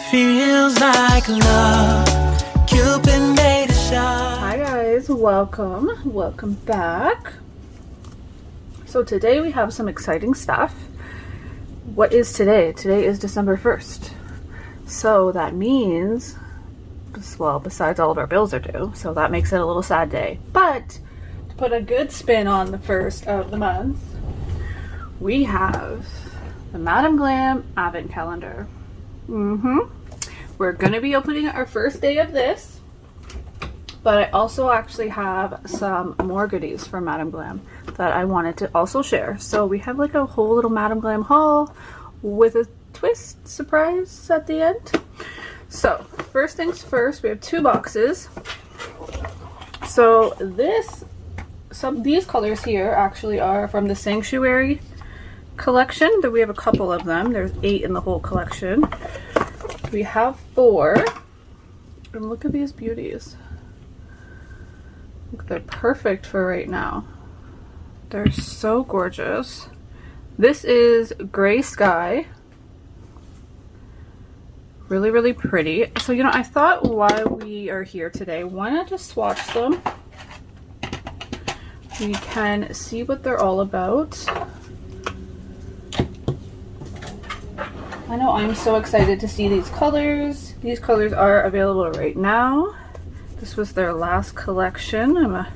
Feels like love. Cupid made a shot. Hi guys, welcome back. So today we have some exciting stuff. What is today? Today is December 1st. So that means, well, besides all of our bills are due, so that makes it a little sad day. But to put a good spin on the first of the month, we have the Madam Glam Advent Calendar. We're gonna be opening our first day of this, but I also actually have some more goodies from Madam Glam that I wanted to also share. So we have like a whole little Madam Glam haul with a twist surprise at the end. So first things first, we have 2 boxes. So these colors here actually are from the Sanctuary collection. That we have a couple of them. There's 8 in the whole collection. We have 4, and look at these beauties. Look, they're perfect for right now. They're so gorgeous. This is Gray Sky. Really, really pretty. So, you know, I thought while we are here today, why not just swatch them? We can see what they're all about. I know I'm so excited to see these colors. These colors are available right now. This was their last collection. I'm a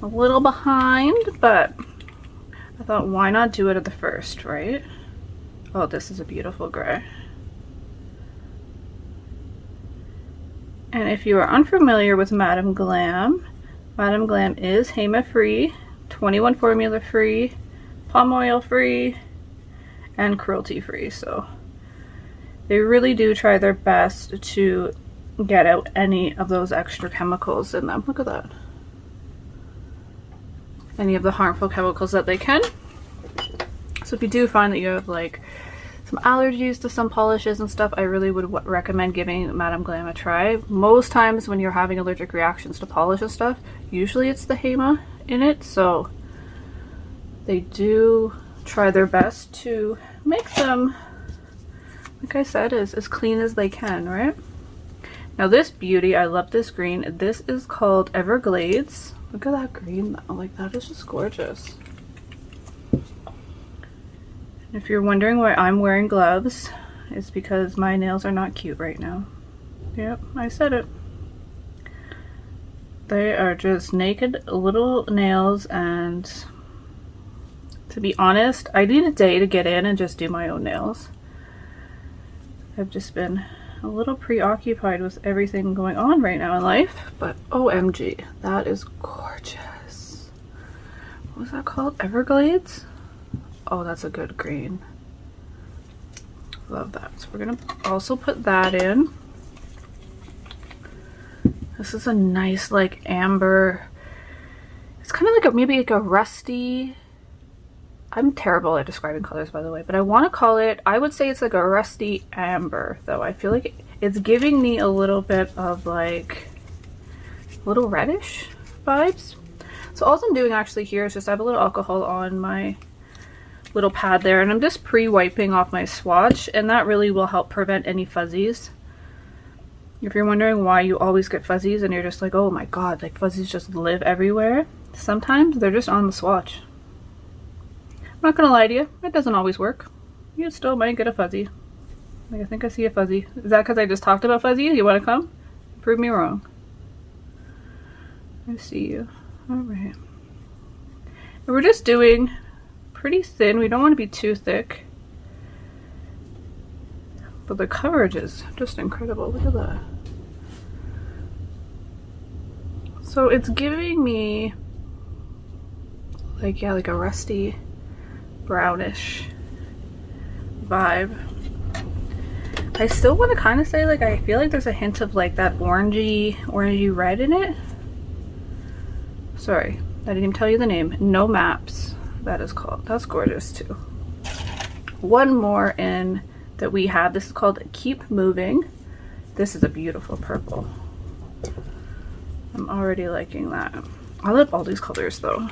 little behind, but I thought why not do it at the first, right? Oh, this is a beautiful gray. And if you are unfamiliar with Madam Glam is HEMA free, 21 formula free, palm oil free, and cruelty free. So they really do try their best to get out any of those extra chemicals in them. Look at that. Any of the harmful chemicals that they can. So if you do find that you have like some allergies to some polishes and stuff, I really would recommend giving Madam Glam a try. Most times when you're having allergic reactions to polish and stuff, usually it's the HEMA in it. So they do try their best to make them, like I said, as clean as they can, right? Now this beauty, I love this green. This is called Everglades. Look at that green though, like that is just gorgeous. If you're wondering why I'm wearing gloves, it's because my nails are not cute right now. Yep, I said it. They are just naked little nails, and to be honest, I need a day to get in and just do my own nails. I've just been a little preoccupied with everything going on right now in life, but OMG, that is gorgeous. What was that called? Everglades? Oh, that's a good green. Love that. So we're gonna also put that in. This is a nice like amber. It's kind of like maybe like a rusty. I'm terrible at describing colors, by the way, but I want to call it, I would say it's like a rusty amber, though. I feel like it's giving me a little bit of like little reddish vibes. So all I'm doing actually here is just I have a little alcohol on my little pad there, and I'm just pre-wiping off my swatch, and that really will help prevent any fuzzies. If you're wondering why you always get fuzzies and you're just like, oh my god, like fuzzies just live everywhere, sometimes they're just on the swatch. I'm not gonna lie to you, it doesn't always work. You still might get a fuzzy. Like, I think I see a fuzzy. Is that because I just talked about fuzzies? You want to come? Prove me wrong. I see you. Alright. And we're just doing pretty thin. We don't want to be too thick. But the coverage is just incredible. Look at that. So it's giving me like, yeah, like a rusty brownish vibe. I still want to kind of say like I feel like there's a hint of like that orangey red in it. Sorry, I didn't even tell you the name. No Maps, that is called. That's gorgeous too. One more in that we have. This is called Keep Moving. This is a beautiful purple. I'm already liking that. I love all these colors though.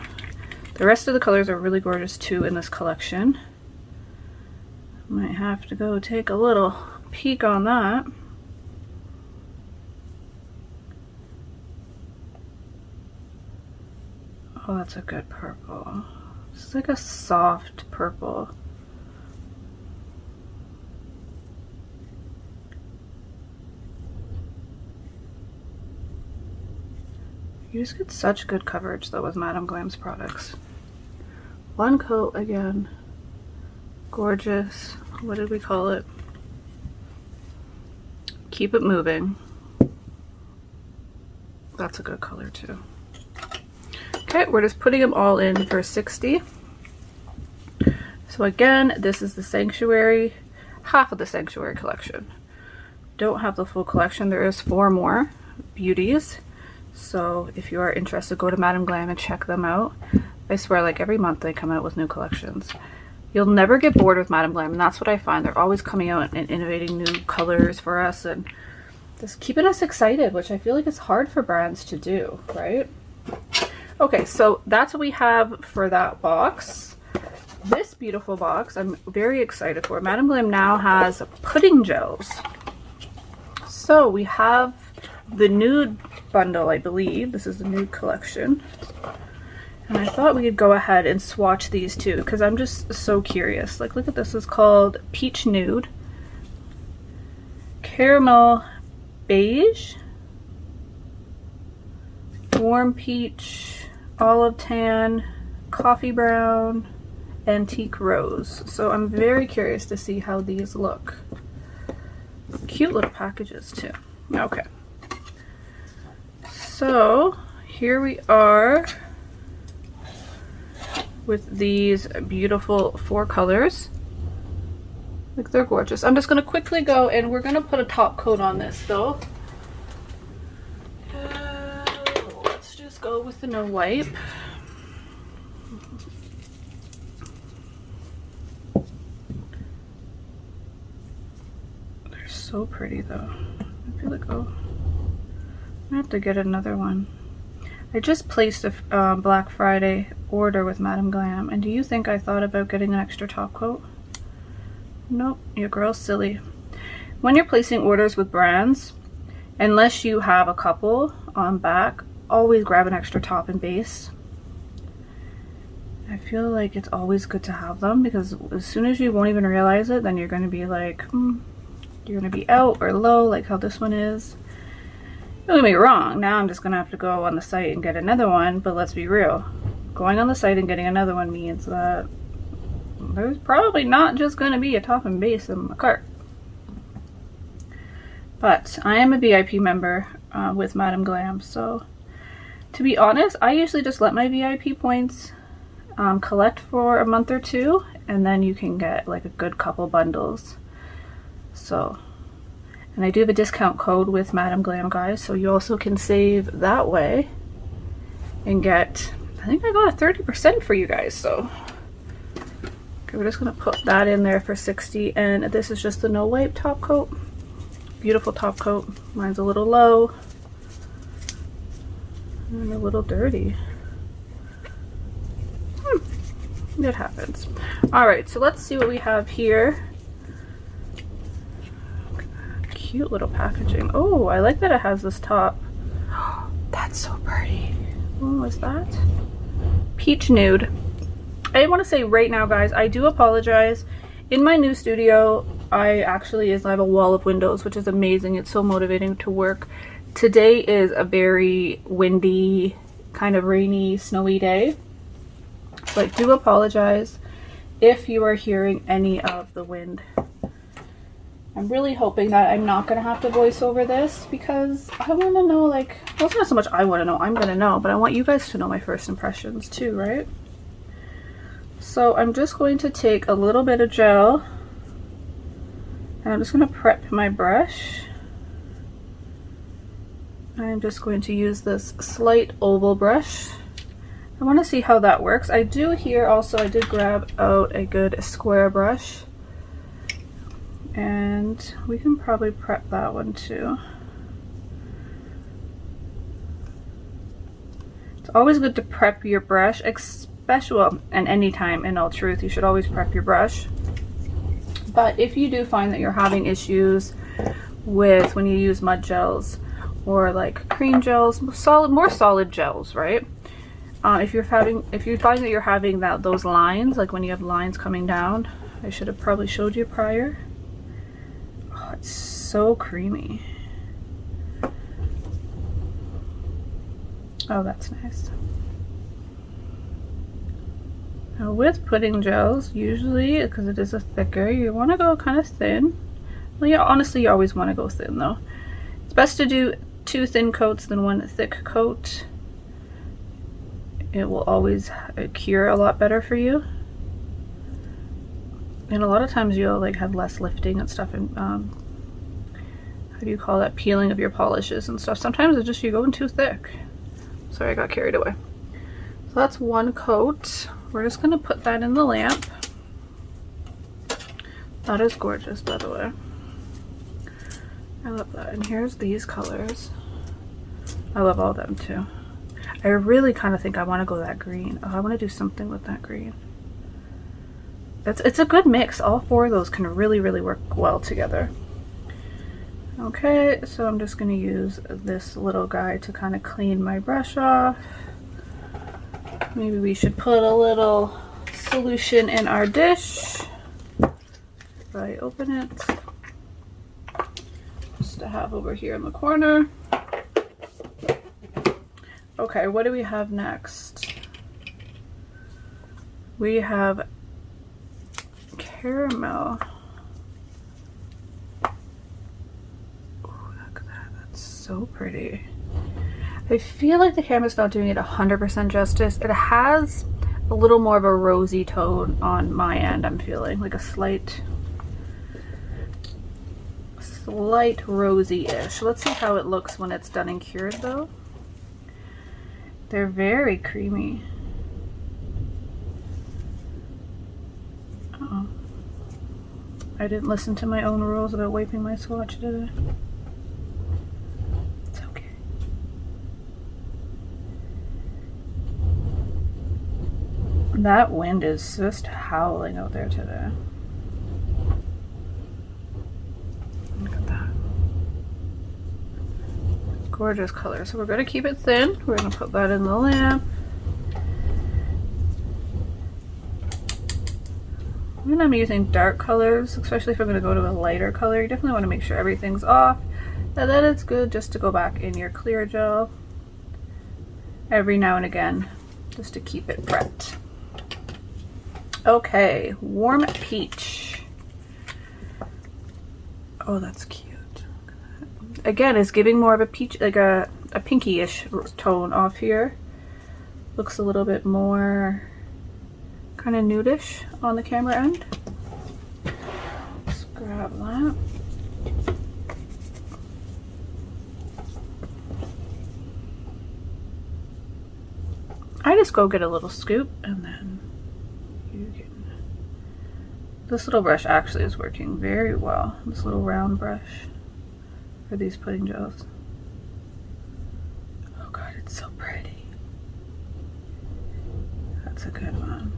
The rest of the colors are really gorgeous too in this collection. Might have to go take a little peek on that. Oh, that's a good purple. It's like a soft purple. You just get such good coverage though with Madame Glam's products. One coat again. Gorgeous. What did we call it? Keep it moving. That's a good color too. Okay, we're just putting them all in for 60. So again, this is the Sanctuary, half of the Sanctuary collection. Don't have the full collection. There is 4 more beauties. So if you are interested, go to Madame Glam and check them out. I swear, like every month they come out with new collections. You'll never get bored with Madame Glam, and that's what I find. They're always coming out and innovating new colors for us and just keeping us excited, which I feel like is hard for brands to do, right? Okay, so that's what we have for that box. This beautiful box I'm very excited for. Madame Glam now has pudding gels. So we have the nude bundle, I believe. This is the nude collection. And I thought we could go ahead and swatch these two because I'm just so curious. Like, look at this. It's called Peach Nude, Caramel Beige, Warm Peach, Olive Tan, Coffee Brown, Antique Rose. So I'm very curious to see how these look. Cute little packages too. Okay. So here we are with these beautiful 4 colors. Like, they're gorgeous. I'm just going to quickly go and we're going to put a top coat on this though. Let's just go with the no wipe. They're so pretty though. I feel like, oh, I have to get another one. I just placed a Black Friday order with Madame Glam, and do you think I thought about getting an extra top coat? Nope, your girl's silly. When you're placing orders with brands, unless you have a couple on back, always grab an extra top and base. I feel like it's always good to have them because as soon as you won't even realize it, then you're going to be like, you're going to be out or low, like how this one is. Don't get me wrong, now I'm just going to have to go on the site and get another one, but let's be real. Going on the site and getting another one means that there's probably not just going to be a top and base in my cart. But I am a VIP member with Madame Glam, so to be honest, I usually just let my VIP points collect for a month or 2, and then you can get like a good couple bundles. So, and I do have a discount code with Madame Glam, guys, so you also can save that way and get, I think I got a 30% for you guys. So okay, we're just gonna put that in there for 60, and this is just the no wipe top coat. Beautiful top coat. Mine's a little low and a little dirty. It happens. All right, so let's see what we have here. Cute little packaging. Oh, I like that it has this top. That's so pretty. What was that? Peach Nude. I want to say right now, guys, I do apologize. In my new studio, I have a wall of windows, which is amazing. It's so motivating to work. Today is a very windy, kind of rainy, snowy day. So I do apologize if you are hearing any of the wind. I'm really hoping that I'm not going to have to voice over this because I want to know, like, well, it's not so much I want to know, I'm going to know, but I want you guys to know my first impressions too, right? So I'm just going to take a little bit of gel and I'm just going to prep my brush. I'm just going to use this slight oval brush. I want to see how that works. I do here also, I did grab out a good square brush. And we can probably prep that one too. It's always good to prep your brush, especially, well, and anytime, in all truth, you should always prep your brush. But if you do find that you're having issues with when you use mud gels or like cream gels, more solid gels, right? If you find that you're having those lines, like when you have lines coming down, I should have probably showed you prior. Oh, it's so creamy. Oh, that's nice. Now with pudding gels, usually, because it is a thicker, you want to go kind of thin. Well, yeah, honestly, you always want to go thin though. It's best to do 2 thin coats than 1 thick coat. It will always cure a lot better for you. And a lot of times you'll like have less lifting and stuff, and how do you call that, peeling of your polishes and stuff. Sometimes it's just you going too thick. Sorry, I got carried away. So that's 1 coat. We're just gonna put that in the lamp. That is gorgeous, by the way. I love that. And here's these colors. I love all of them too. I really kind of think I want to go that green. Oh, I want to do something with that green. It's a good mix. All 4 of those can really, really work well together. Okay, so I'm just going to use this little guy to kind of clean my brush off. Maybe we should put a little solution in our dish. If I open it, just to have over here in the corner. Okay, what do we have next? We have caramel. Oh, look at that. That's so pretty. I feel like the camera's not doing it 100% justice. It has a little more of a rosy tone on my end, I'm feeling. Like a slight rosy-ish. Let's see how it looks when it's done and cured though. They're very creamy. Uh-oh. I didn't listen to my own rules about wiping my swatch, did I? It's okay. That wind is just howling out there today. Look at that. Gorgeous color. So we're going to keep it thin. We're going to put that in the lamp. When I'm using dark colors, especially if I'm going to go to a lighter color, you definitely want to make sure everything's off, and then it's good just to go back in your clear gel every now and again just to keep it prepped. Okay, warm peach. Oh, that's cute. Again, it's giving more of a peach, like a pinky-ish tone off here. Looks a little bit more kind of nudish on the camera end. Let's grab that. I just go get a little scoop and then you can... This little brush actually is working very well. This little round brush for these pudding gels. Oh god, it's so pretty. That's a good one.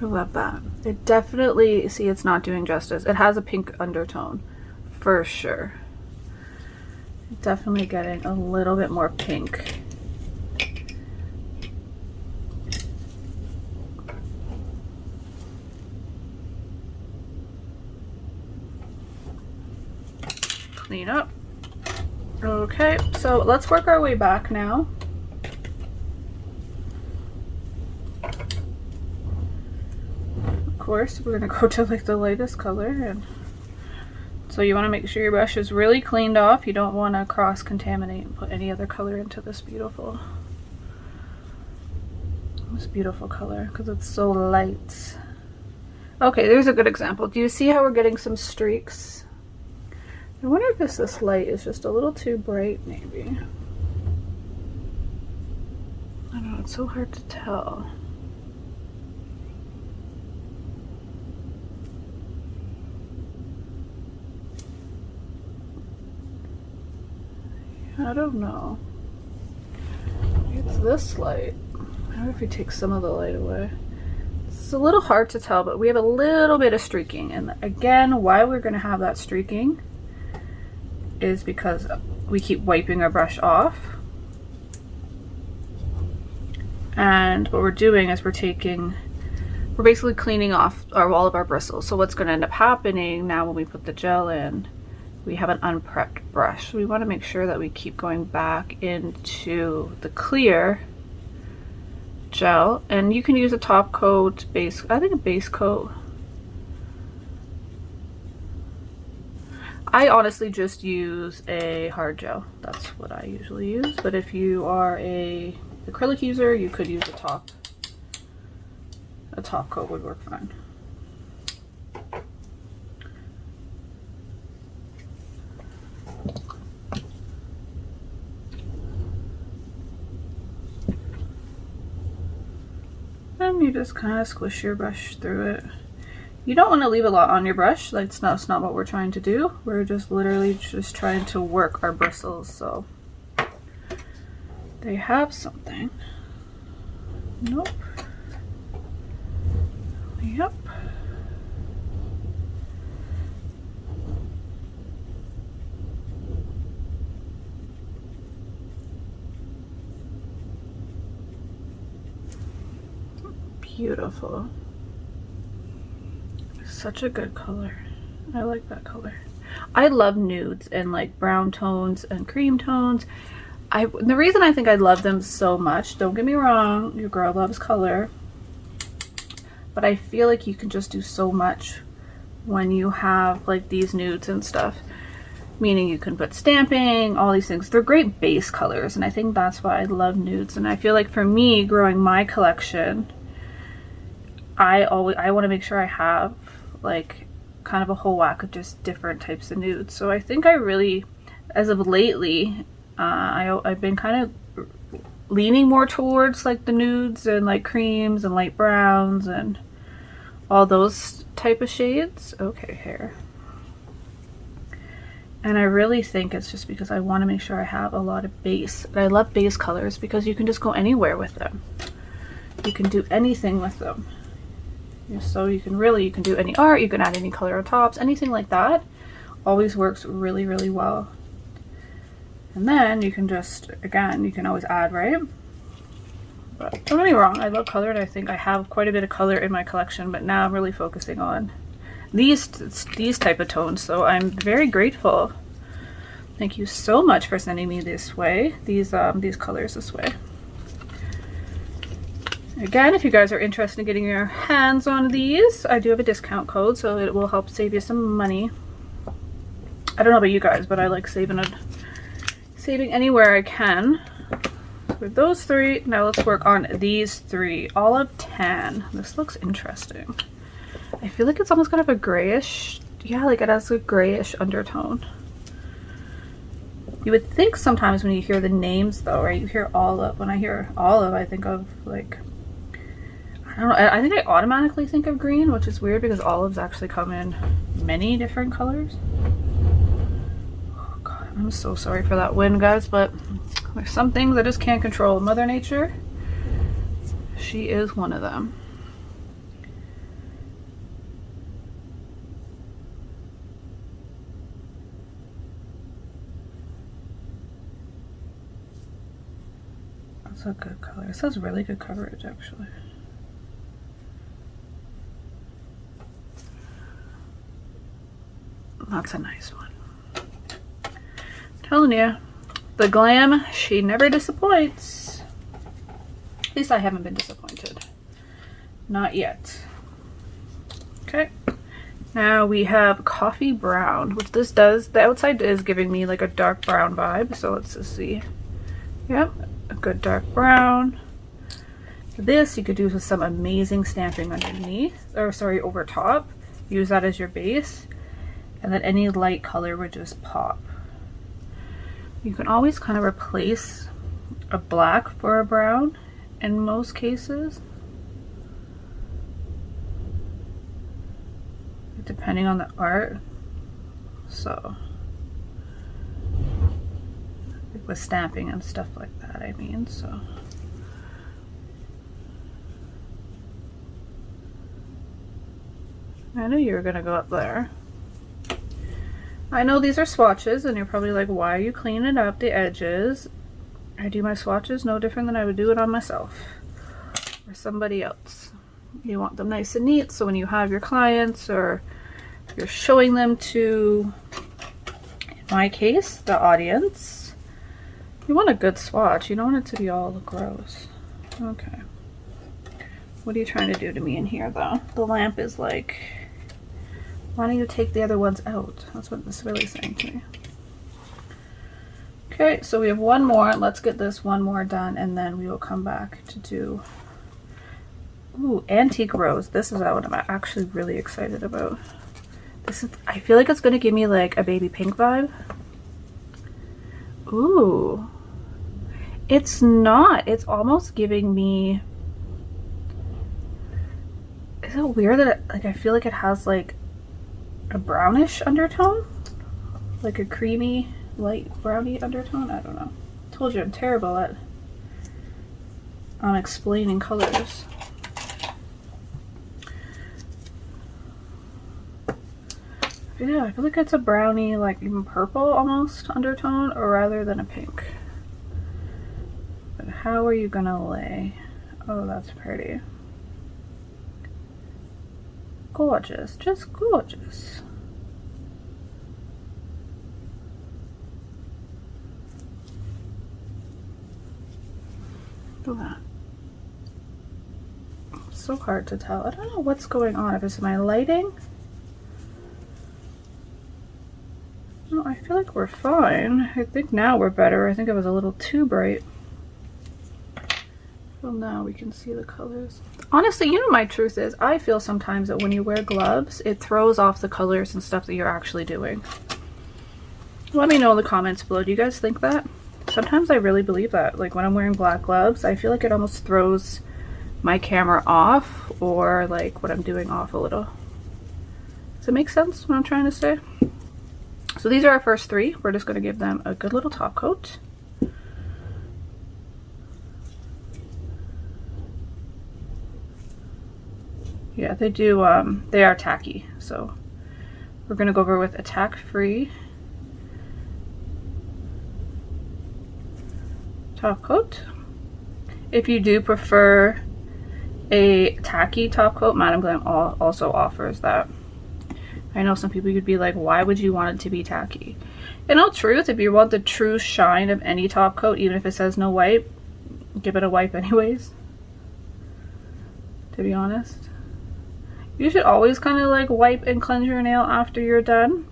I love that. It definitely, see, it's not doing justice. It has a pink undertone for sure. Definitely getting a little bit more pink. Clean up. Okay, so let's work our way back now. Of course, we're gonna go to like the lightest color, and so you want to make sure your brush is really cleaned off. You don't want to cross-contaminate and put any other color into this beautiful color because it's so light. Okay, there's a good example. Do you see how we're getting some streaks? I wonder if this light is just a little too bright, maybe. I don't know, it's so hard to tell. I don't know. It's this light. I wonder if we take some of the light away. It's It's a little hard to tell, but we have a little bit of streaking. And again, why we're gonna have that streaking is because we keep wiping our brush off. And what we're doing is we're basically cleaning off all of our bristles. So what's gonna end up happening now when we put the gel in, we have an unprepped brush. So we wanna make sure that we keep going back into the clear gel, and you can use a top coat, base, I think a base coat. I honestly just use a hard gel. That's what I usually use, but if you are a acrylic user, you could use a top coat would work fine. And you just kind of squish your brush through it. You don't want to leave a lot on your brush. Like, that's not what we're trying to do. We're just literally just trying to work our bristles so they have something. Nope. Yep. Beautiful. Such a good color. I like that color. I love nudes and like brown tones and cream tones. The reason I think I love them so much, don't get me wrong, your girl loves color, but I feel like you can just do so much when you have like these nudes and stuff. Meaning you can put stamping, all these things. They're great base colors, and I think that's why I love nudes. And I feel like for me, growing my collection, I want to make sure I have like kind of a whole whack of just different types of nudes. So I think I really, as of lately, I've been kind of leaning more towards like the nudes and like creams and light browns and all those type of shades. Okay, hair. And I really think it's just because I want to make sure I have a lot of base. And I love base colors because you can just go anywhere with them. You can do anything with them. So you can do any art, you can add any color on tops, anything like that always works really, really well. And then you can just, again, you can always add, right? But don't get me wrong, I love color and I think I have quite a bit of color in my collection, but now I'm really focusing on these type of tones. So I'm very grateful. Thank you so much for sending me this way, these colors this way. Again, if you guys are interested in getting your hands on these, I do have a discount code, so it will help save you some money. I don't know about you guys, but I like saving anywhere I can. For those three, now let's work on these three. Olive tan. This looks interesting. I feel like it's almost kind of a grayish, yeah, like it has a grayish undertone. You would think sometimes when you hear the names though, right? You hear olive. When I hear olive, I think of like, I don't know, I think I automatically think of green, which is weird because olives actually come in many different colors. Oh God, I'm so sorry for that wind, guys, but there's some things I just can't control. Mother Nature, she is one of them. That's a good color. This has really good coverage, actually. That's a nice one. I'm telling you, the Glam, she never disappoints. At least I haven't been disappointed. Not yet. Okay. Now we have coffee brown, which this does, the outside is giving me like a dark brown vibe. So let's just see. Yep, a good dark brown. This you could do with some amazing stamping underneath, or sorry, over top. Use that as your base. And then any light color would just pop. You can always kind of replace a black for a brown in most cases, depending on the art. So with stamping and stuff like that, I mean, so I knew you were gonna go up there. I know these are swatches and you're probably like, why are you cleaning up the edges? I do my swatches no different than I would do it on myself or somebody else. You want them nice and neat, so when you have your clients or you're showing them to, in my case, the audience, you want a good swatch. You don't want it to be all gross. Okay. What are you trying to do to me in here though? The lamp is like, why don't you take the other ones out? That's what this is really saying to me. Okay, so we have one more. Let's get this one more done and then we will come back to do, ooh, Antique Rose. This is what I'm actually really excited about. This is, I feel like it's gonna give me like a baby pink vibe. Ooh. It's not. It's almost giving me, is it weird that like I feel like it has like a brownish undertone? Like a creamy, light brownie undertone? I don't know. I told you I'm terrible at explaining colors. Yeah, I feel like it's a brownie, like even purple almost undertone, or rather than a pink. But how are you gonna lay? Oh, that's pretty. Gorgeous, just gorgeous. Look at that. So hard to tell. I don't know what's going on. If it's my lighting. No, I feel like we're fine. I think now we're better. I think it was a little too bright. Well, now we can see the colors. Honestly, you know, my truth is, I feel sometimes that when you wear gloves, it throws off the colors and stuff that you're actually doing. Let me know in the comments below. Do you guys think that? Sometimes I really believe that. Like when I'm wearing black gloves, I feel like it almost throws my camera off, or like what I'm doing off a little. Does it make sense what I'm trying to say? So these are our first three. We're just going to give them a good little top coat. Yeah, they do, they are tacky, so we're going to go over with a tack-free top coat. If you do prefer a tacky top coat, Madam Glam also offers that. I know some people could be like, why would you want it to be tacky? In all truth, if you want the true shine of any top coat, even if it says no wipe, give it a wipe anyways, to be honest. You should always kind of like wipe and cleanse your nail after you're done.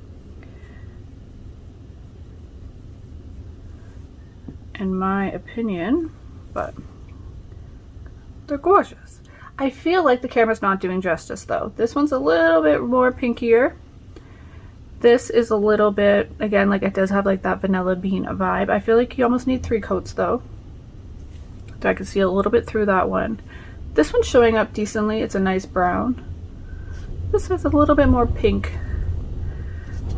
In my opinion, but they're gorgeous. I feel like the camera's not doing justice though. This one's a little bit more pinkier. This is a little bit, again, like it does have like that vanilla bean vibe. I feel like you almost need 3 coats though. So I can see a little bit through that one. This one's showing up decently. It's a nice brown. This has a little bit more pink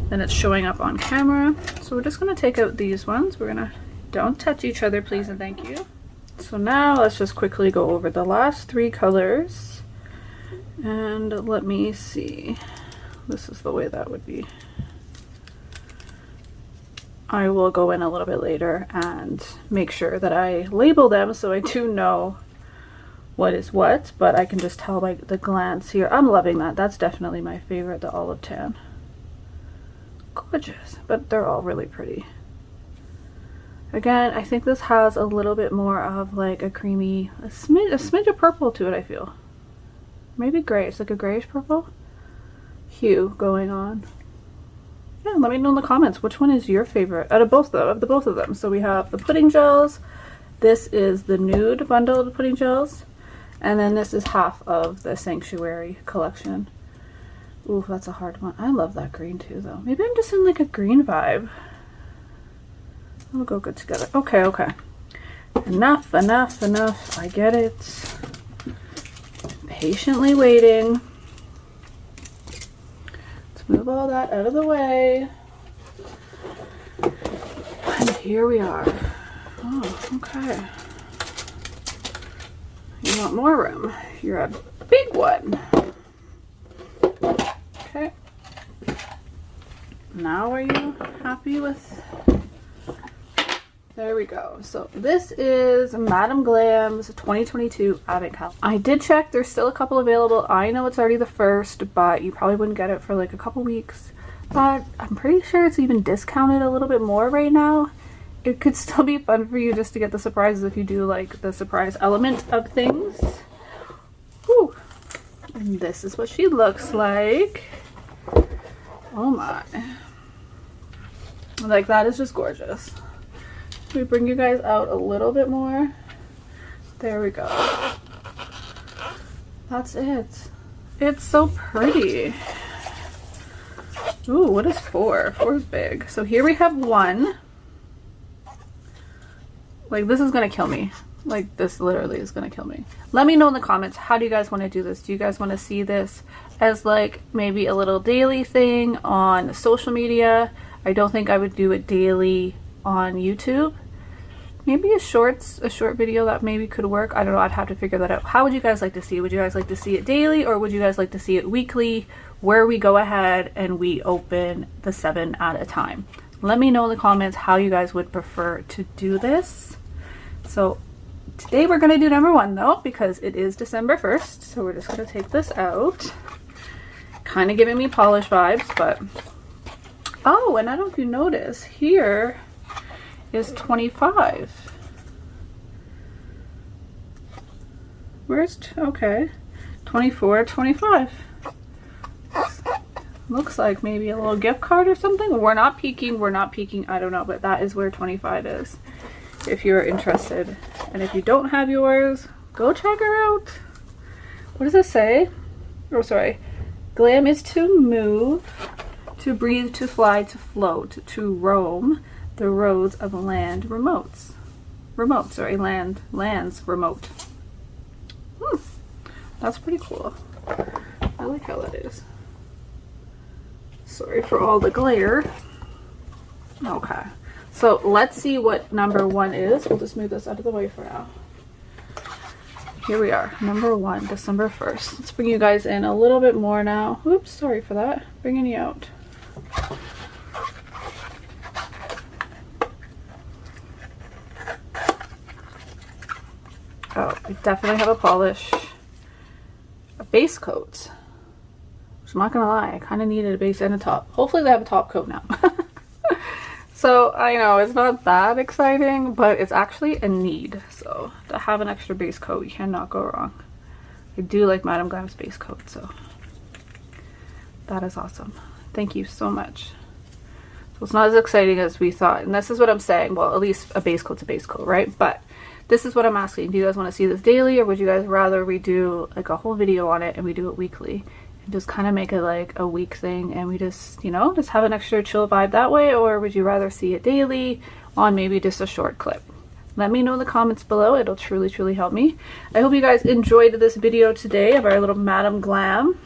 than it's showing up on camera. So we're just gonna take out these ones. We're gonna, don't touch each other please and thank you. So now let's just quickly go over the last 3 colors. And let me see. This is the way that would be. I will go in a little bit later and make sure that I label them so I do know what is what, but I can just tell by the glance here. I'm loving that. That's definitely my favorite, the olive tan. Gorgeous, but they're all really pretty. Again, I think this has a little bit more of like a creamy, a smidge of purple to it, I feel. Maybe gray. It's like a grayish purple hue going on. Yeah, let me know in the comments which one is your favorite out of both of them. So we have the pudding gels. This is the nude bundle of pudding gels. And then this is half of the Sanctuary collection. Ooh, that's a hard one. I love that green too though. Maybe I'm just in like a green vibe. We'll go good together. Okay, okay. Enough, enough, enough. I get it. Patiently waiting. Let's move all that out of the way. And here we are. Oh, okay. You want more room. You're a big one. Okay. Now are you happy with... There we go. So this is Madam Glam's 2022 Advent Calendar. I did check, there's still a couple available. I know it's already the 1st, but you probably wouldn't get it for like a couple weeks. But I'm pretty sure it's even discounted a little bit more right now. It could still be fun for you just to get the surprises if you do like the surprise element of things. Whew. And this is what she looks like. Oh my. Like, that is just gorgeous. Should we bring you guys out a little bit more? There we go. That's it. It's so pretty. Ooh, what is 4? 4 is big. So here we have 1. Like, this is gonna kill me. Like, this literally is gonna kill me. Let me know in the comments, how do you guys want to do this? Do you guys want to see this as like maybe a little daily thing on social media? I don't think I would do it daily on YouTube. Maybe a short video that maybe could work. I don't know, I'd have to figure that out. How would you guys like to see it? Would you guys like to see it daily, or would you guys like to see it weekly, where we go ahead and we open the 7 at a time? Let me know in the comments how you guys would prefer to do this. So today we're gonna do number 1 though, because it is December 1st. So we're just gonna take this out. Kind of giving me polish vibes, but... Oh, and I don't know if you notice, here is 25. Where's, okay, 24, 25. Looks like maybe a little gift card or something. We're not peeking, I don't know, but that is where 25 is. If you're interested. And if you don't have yours, go check her out. What does it say? Oh, sorry. Glam is to move, to breathe, to fly, to float, to roam the roads of land land's remote. That's pretty cool. I like how that is. Sorry for all the glare. Okay, so let's see what number 1 is. We'll just move this out of the way for now. Here we are, number 1, December 1st. Let's bring you guys in a little bit more now. Oops, sorry for that. Bringing you out. Oh, I definitely have a polish. A base coat. Which I'm not gonna lie, I kind of needed a base and a top. Hopefully they have a top coat now. So I know it's not that exciting, but it's actually a need. So to have an extra base coat, you cannot go wrong. I do like Madam Glam's base coat, so that is awesome. Thank you so much. So it's not as exciting as we thought, and this is what I'm saying. Well, at least a base coat's a base coat, right? But this is what I'm asking. Do you guys want to see this daily, or would you guys rather we do like a whole video on it and we do it weekly? And just kind of make it like a week thing, and we just, you know, just have an extra chill vibe that way? Or would you rather see it daily on maybe just a short clip? Let me know in the comments below. It'll truly help me. I hope you guys enjoyed this video today of our little Madam Glam.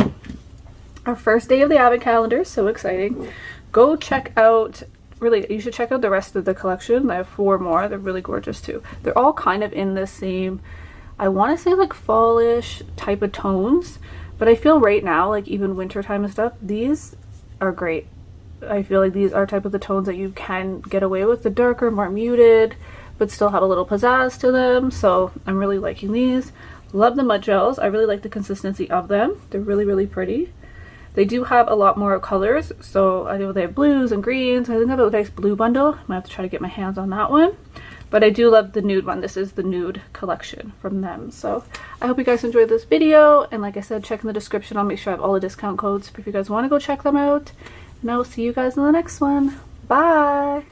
Our first day of the Advent calendar. So exciting. Go check out, really, you should check out the rest of the collection. I have 4 more. They're really gorgeous too. They're all kind of in the same, I want to say like fallish type of tones, but I feel right now, like even wintertime and stuff, these are great. I feel like these are type of the tones that you can get away with, the darker, more muted, but still have a little pizzazz to them. So I'm really liking these. Love the mud gels. I really like the consistency of them. They're really pretty. They do have a lot more colors, so I know they have blues and greens. I think I have a nice blue bundle. I might have to try to get my hands on that one. But I do love the nude one. This is the nude collection from them. So I hope you guys enjoyed this video. And like I said, check in the description. I'll make sure I have all the discount codes if you guys want to go check them out. And I will see you guys in the next one. Bye!